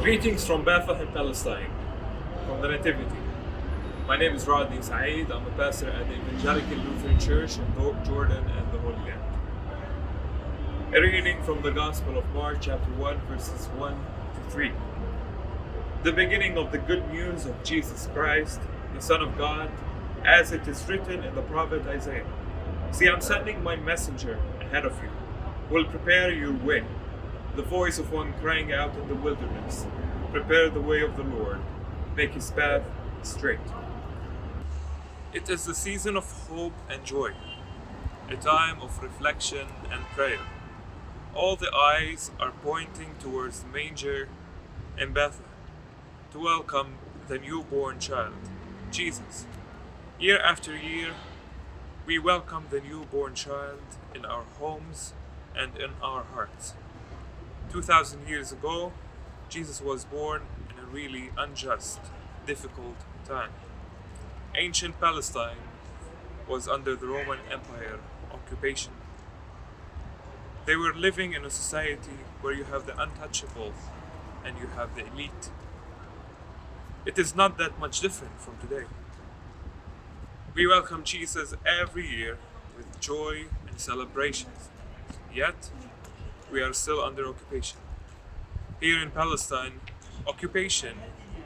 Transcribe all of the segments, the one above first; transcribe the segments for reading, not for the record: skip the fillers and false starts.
Greetings from Bethlehem, Palestine, from the Nativity. My name is Rodney Saeed. I'm a pastor at the Evangelical Lutheran Church in Jordan and the Holy Land. A reading from the Gospel of Mark, chapter 1, verses 1 to 3. The beginning of the good news of Jesus Christ, the Son of God, as it is written in the prophet Isaiah. See, I'm sending my messenger ahead of you, who will prepare your way. The voice of one crying out in the wilderness, prepare the way of the Lord, make his path straight. It is the season of hope and joy, a time of reflection and prayer. All the eyes are pointing towards the manger in Bethlehem to welcome the newborn child, Jesus. Year after year, we welcome the newborn child in our homes and in our hearts. 2,000 years ago, Jesus was born in a really unjust, difficult time. Ancient Palestine was under the Roman Empire occupation. They were living in a society where you have the untouchables and you have the elite. It is not that much different from today. We welcome Jesus every year with joy and celebrations. Yet, we are still under occupation. Here in Palestine, occupation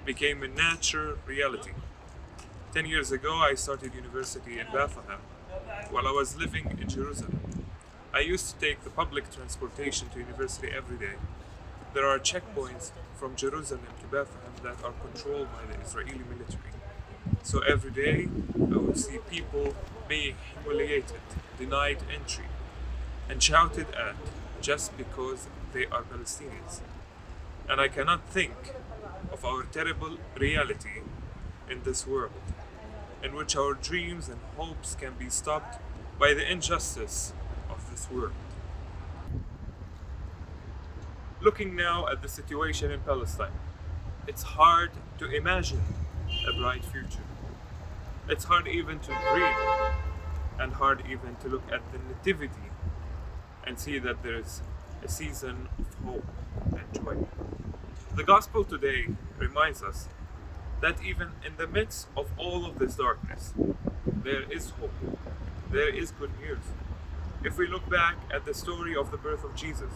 became a natural reality. 10 years ago, I started university in Bethlehem while I was living in Jerusalem. I used to take the public transportation to university every day. There are checkpoints from Jerusalem to Bethlehem that are controlled by the Israeli military. So every day, I would see people being humiliated, denied entry, and shouted at just because they are Palestinians. And I cannot think of our terrible reality in this world, in which our dreams and hopes can be stopped by the injustice of this world. Looking now at the situation in Palestine, it's hard to imagine a bright future. It's hard even to dream, and hard even to look at the nativity and see that there is a season of hope and joy. The gospel today reminds us that even in the midst of all of this darkness, there is hope, there is good news. If we look back at the story of the birth of Jesus,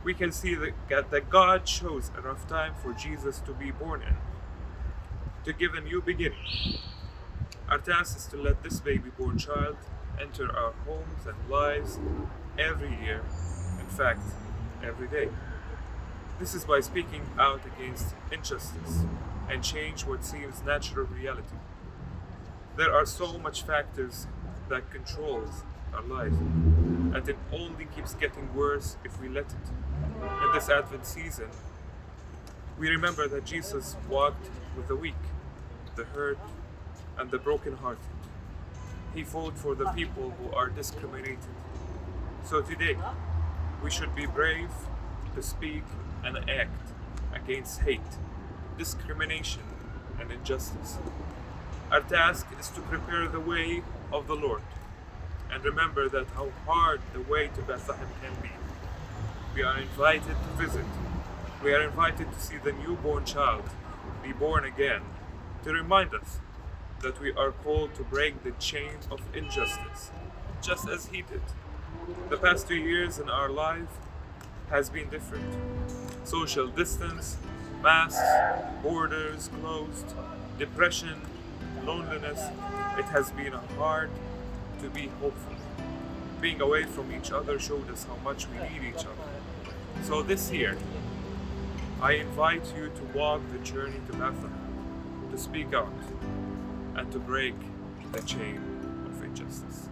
we can see that God chose a rough time for Jesus to be born in, to give a new beginning. Our task is to let this baby born child enter our homes and lives every year, in fact, every day. This is by speaking out against injustice and change what seems natural reality. There are so much factors that controls our lives, and it only keeps getting worse if we let it. In this Advent season, we remember that Jesus walked with the weak, the hurt, and the brokenhearted. He fought for the people who are discriminated. So today, we should be brave to speak and act against hate, discrimination, and injustice. Our task is to prepare the way of the Lord and remember that how hard the way to Bethlehem can be. We are invited to visit. We are invited to see the newborn child be born again, to remind us that we are called to break the chain of injustice, just as he did. The past 2 years in our life has been different. Social distance, masks, borders closed, depression, loneliness. It has been hard to be hopeful. Being away from each other showed us how much we need each other. So this year, I invite you to walk the journey to Bethlehem, to speak out, and to break the chain of injustice.